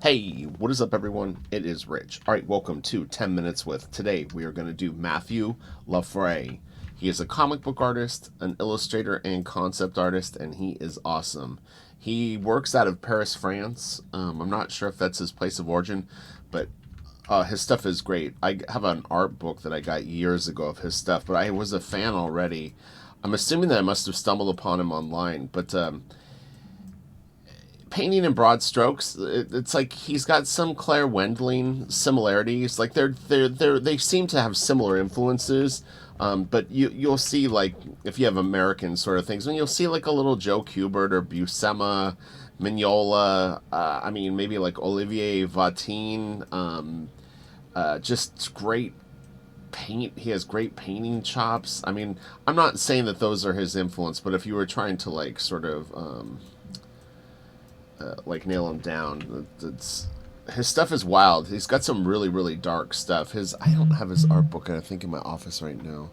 Hey, what is up, everyone? It is Rich. All right, welcome to 10 Minutes with. Today, we are going to do Mathieu Lauffray. He is a comic book artist, an illustrator, and concept artist, and he is awesome. He works out of Paris, France. I'm not sure if that's his place of origin, but his stuff is great. I have an art book that I got years ago of his stuff, but I was a fan already. I'm assuming that I must have stumbled upon him online, but painting in broad strokes, it's like he's got some Claire Wendling similarities. Like they seem to have similar influences. But you'll see, like, if you have American sort of things, and you'll see like a little Joe Kubert or Buscema, Mignola. I mean, maybe like Olivier Vatine. Just great paint. He has great painting chops. I mean, I'm not saying that those are his influence, but if you were trying to like sort of like nail him down. It's his stuff is wild. He's got some really dark stuff. His I don't have his art book, I think, in my office right now.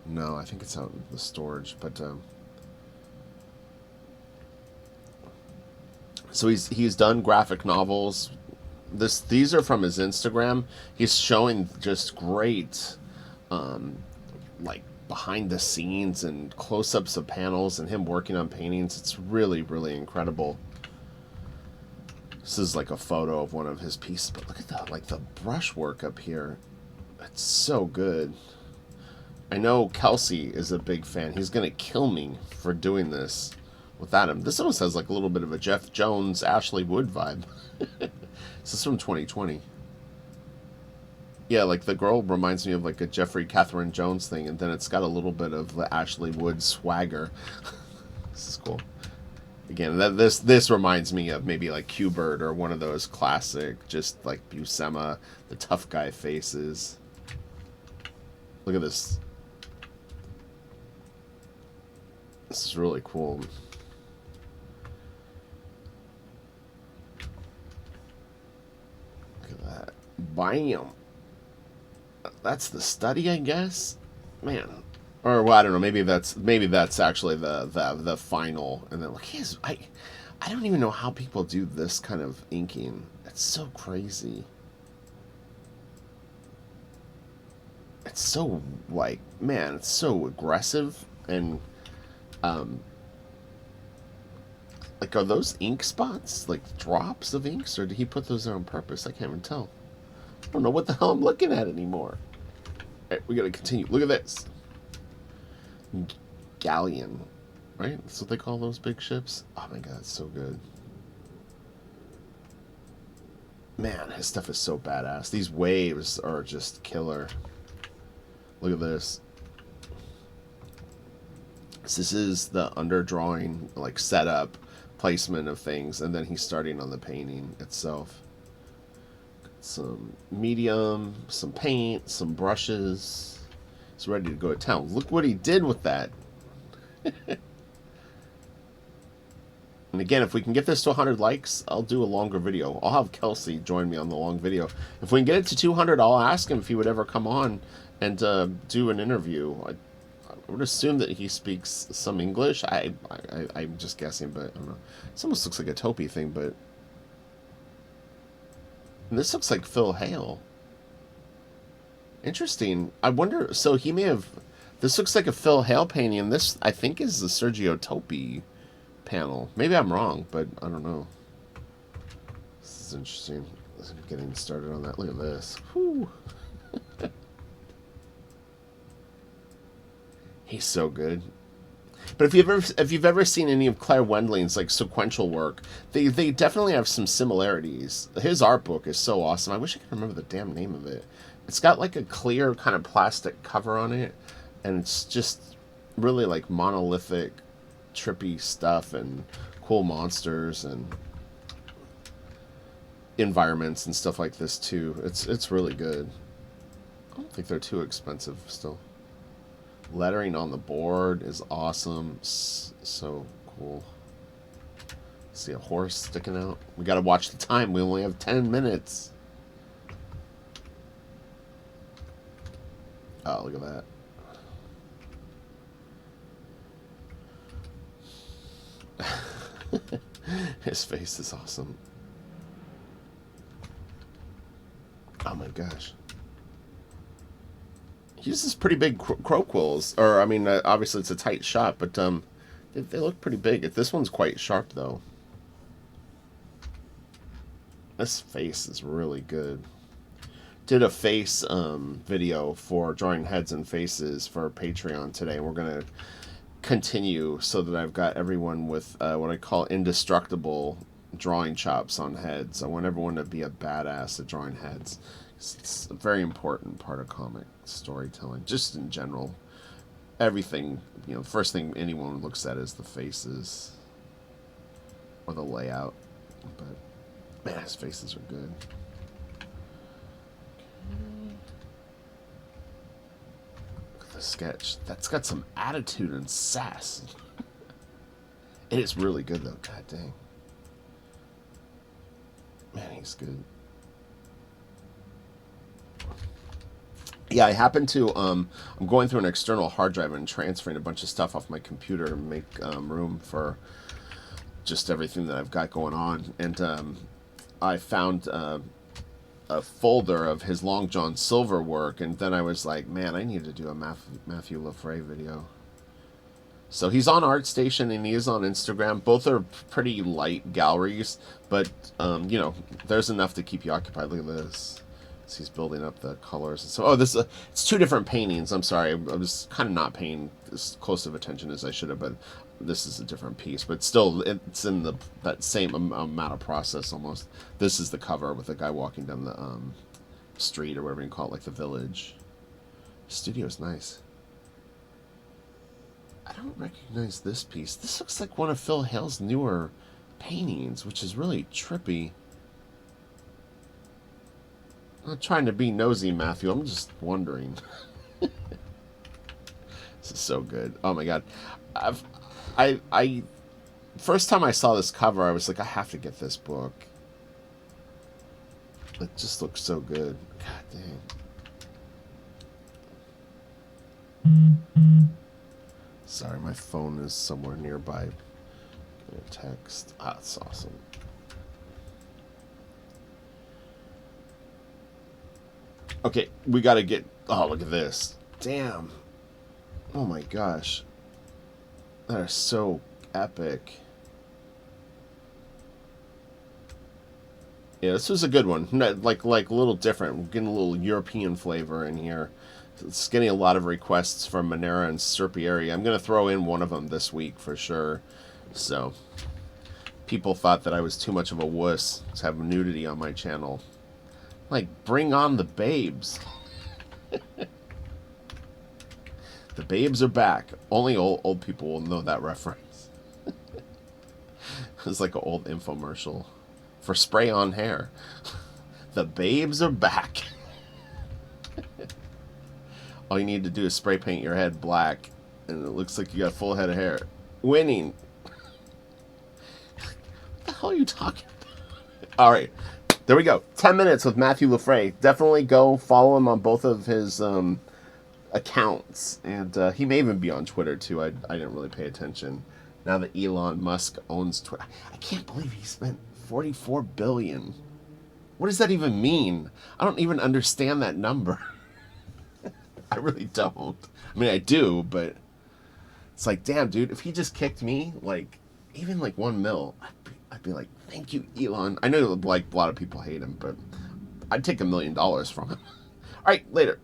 No, I think it's out in the storage. But so he's done graphic novels. These are from his Instagram. He's showing just great, like, behind the scenes and close ups of panels and him working on paintings. It's really incredible. This is like a photo of one of his pieces, but look at that, like the brushwork up here. It's so good. I know Kelsey is a big fan. He's gonna kill me for doing this without him. This almost has like a little bit of a Jeff Jones, Ashley Wood vibe. This is from 2020. Yeah, like the girl reminds me of like a Jeffrey Catherine Jones thing, and then it's got a little bit of the Ashley Wood swagger. This is cool. Again, this reminds me of maybe like Qbert or one of those classic, just like Buscema, the tough guy faces. Look at this. This is really cool. Look at that. Bam. That's the study, I guess. Man, or well, I don't know. Maybe that's actually the final. And then look, I don't even know how people do this kind of inking. It's so crazy. It's so, like, man, it's so aggressive and um like, are those ink spots like drops of inks, or did he put those there on purpose? I can't even tell. I don't know what the hell I'm looking at anymore. All right, we gotta continue. Look at this galleon, right? That's what they call those big ships. Oh my god, it's so good. Man, his stuff is so badass. These waves are just killer. Look at this. So this is the underdrawing, like, setup, placement of things, and then he's starting on the painting itself. Some medium, some paint, some brushes. He's ready to go to town. Look what he did with that. And again, if we can get this to 100 likes, I'll do a longer video. I'll have Kelsey join me on the long video. If we can get it to 200, I'll ask him if he would ever come on and do an interview. I would assume that he speaks some English. I'm just guessing, but I don't know. This almost looks like a Topi thing, but... And this looks like Phil Hale. Interesting. I wonder... So he may have... This looks like a Phil Hale painting, and this, I think, is the Sergio Topi panel. Maybe I'm wrong, but I don't know. This is interesting. I'm getting started on that. Look at this. Whew. He's so good. But if you've ever seen any of Claire Wendling's like sequential work, they definitely have some similarities. His art book is so awesome. I wish I could remember the damn name of it. It's got like a clear kind of plastic cover on it, and it's just really like monolithic, trippy stuff and cool monsters and environments and stuff like this too. It's really good. I don't think they're too expensive still. Lettering on the board is awesome. So cool. See a horse sticking out. We gotta watch the time. We only have 10 minutes. Oh, look at that. His face is awesome. Oh my gosh. He uses pretty big crow quills. Or, I mean, obviously it's a tight shot, but they look pretty big. This one's quite sharp, though. This face is really good. Did a face video for drawing heads and faces for Patreon today. We're going to continue so that I've got everyone with what I call indestructible drawing chops on heads. I want everyone to be a badass at drawing heads. It's a very important part of comic storytelling, just in general. Everything, the first thing anyone looks at is the faces or the layout. But man, his faces are good. Look at the sketch. That's got some attitude and sass. It is really good, though. God dang. Man, he's good. Yeah, I happen to, I'm going through an external hard drive and transferring a bunch of stuff off my computer to make room for just everything that I've got going on. And I found a folder of his Long John Silver work, and then I was like, man, I need to do a Mathieu Lauffray video. So he's on ArtStation and he is on Instagram. Both are pretty light galleries, but, there's enough to keep you occupied. Look at this. So he's building up the colors. So, it's two different paintings. I'm sorry. I was kind of not paying as close of attention as I should have, but this is a different piece. But still, it's in that same amount of process almost. This is the cover with the guy walking down the street or whatever you call it, like the village. Studio's nice. I don't recognize this piece. This looks like one of Phil Hale's newer paintings, which is really trippy. I'm not trying to be nosy, Matthew. I'm just wondering. This is so good. Oh my god. I first time I saw this cover, I was like, I have to get this book. It just looks so good. God dang. Sorry, my phone is somewhere nearby. Text. Ah, that's awesome. Okay, we gotta get... Oh, look at this. Damn. Oh my gosh. That is so epic. Yeah, this was a good one. Like a little different. We're getting a little European flavor in here. It's getting a lot of requests from Monera and Serpieri. I'm going to throw in one of them this week for sure. So, people thought that I was too much of a wuss to have nudity on my channel. Like, bring on the babes. The babes are back. Only old people will know that reference. It's like an old infomercial for spray-on hair. The babes are back. All you need to do is spray paint your head black, and it looks like you got a full head of hair. Winning. What the hell are you talking about? All right. There we go. 10 minutes with Mathieu Lauffray. Definitely go follow him on both of his accounts. And he may even be on Twitter, too. I didn't really pay attention. Now that Elon Musk owns Twitter. I can't believe he spent $44 billion. What does that even mean? I don't even understand that number. I really don't. I mean, I do, but it's like, damn, dude, if he just kicked me, like, even like $1 million, I'd be like, thank you, Elon. I know, like, a lot of people hate him, but I'd take $1 million from him. All right, later.